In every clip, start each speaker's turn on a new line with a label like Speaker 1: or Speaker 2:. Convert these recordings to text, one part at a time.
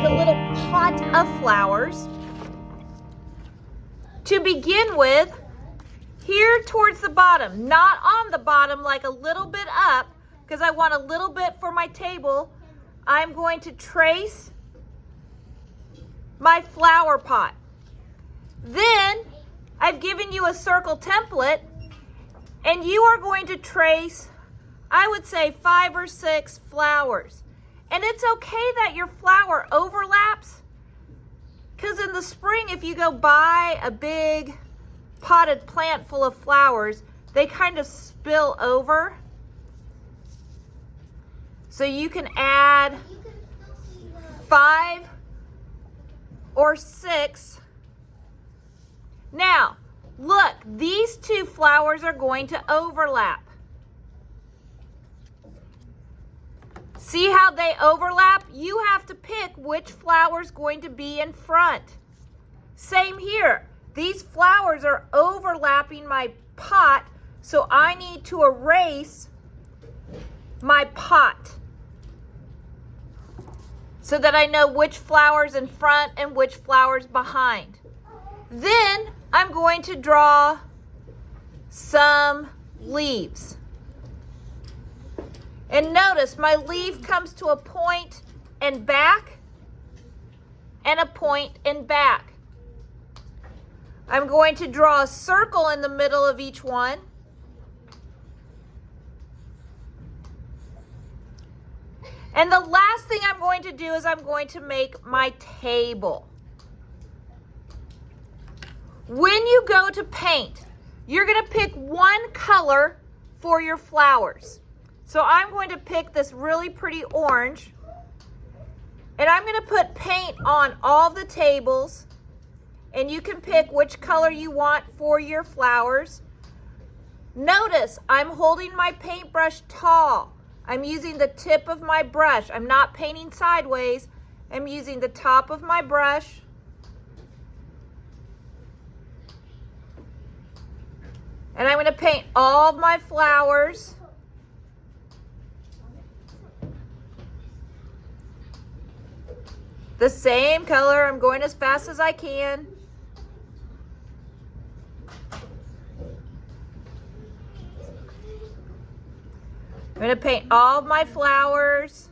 Speaker 1: like a little pot of flowers. To begin with, here towards the bottom, not on the bottom, like a little bit up, because I want a little bit for my table, I'm going to trace my flower pot. Then I've given you a circle template, and you are going to trace, I would say, 5 or 6 flowers. And it's okay that your flower overlaps, because in the spring, if you go buy a big potted plant full of flowers, they kind of spill over. So you can add 5 or 6. Now, look, these 2 flowers are going to overlap. See how they overlap? You have to pick which flower is going to be in front. Same here. These flowers are overlapping my pot, so I need to erase my pot so that I know which flower's in front and which flower's behind. Then I'm going to draw some leaves. And notice my leaf comes to a point and back, and a point and back. I'm going to draw a circle in the middle of each one. And the last thing I'm going to do is I'm going to make my table. When you go to paint, you're going to pick one color for your flowers. So I'm going to pick this really pretty orange, and I'm going to put paint on all the tables, and you can pick which color you want for your flowers. Notice I'm holding my paintbrush tall. I'm using the tip of my brush. I'm not painting sideways. I'm using the top of my brush. And I'm going to paint all of my flowers. The same color. I'm going as fast as I can. I'm going to paint all of my flowers.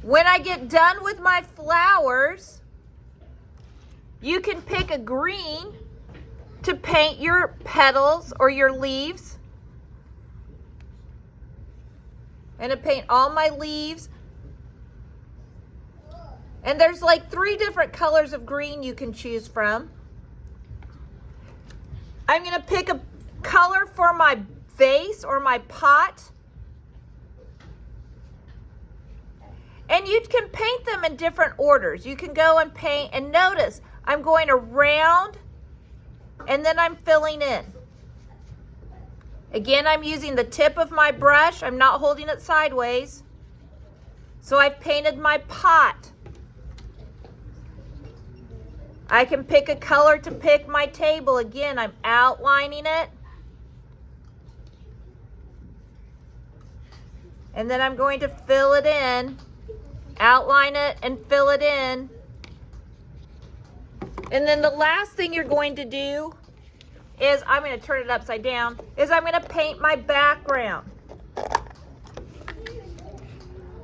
Speaker 1: When I get done with my flowers, you can pick a green to paint your petals or your leaves. I'm going to paint all my leaves. And there's like 3 different colors of green you can choose from. I'm going to pick a color for my vase or my pot. And you can paint them in different orders. You can go and paint, and notice I'm going around and then I'm filling in. Again, I'm using the tip of my brush. I'm not holding it sideways. So I've painted my pot. I can pick a color to pick my table. Again, I'm outlining it. And then I'm going to fill it in, outline it and fill it in. And then the last thing you're going to do is, I'm going to turn it upside down, is I'm going to paint my background.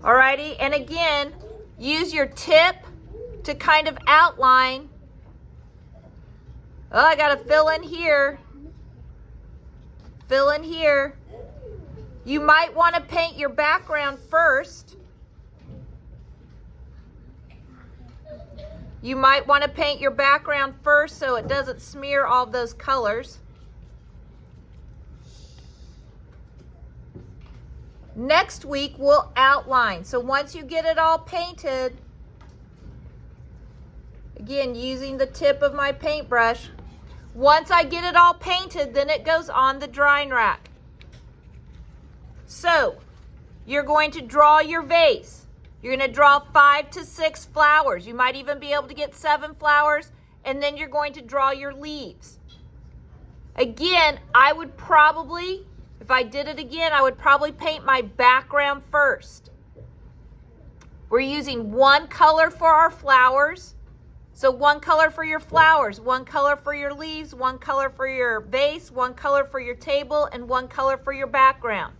Speaker 1: Alrighty, and again, use your tip to kind of outline. Oh, I got to fill in here. Fill in here. You might want to paint your background first. You might want to paint your background first so it doesn't smear all those colors. Next week, we'll outline. So once you get it all painted, again, using the tip of my paintbrush, once I get it all painted, then it goes on the drying rack. So, you're going to draw your vase. You're going to draw 5 to 6 flowers. You might even be able to get 7 flowers, and then you're going to draw your leaves. Again, I would probably, if I did it again, I would probably paint my background first. We're using one color for our flowers. So one color for your flowers, one color for your leaves, one color for your vase, one color for your table, and one color for your background.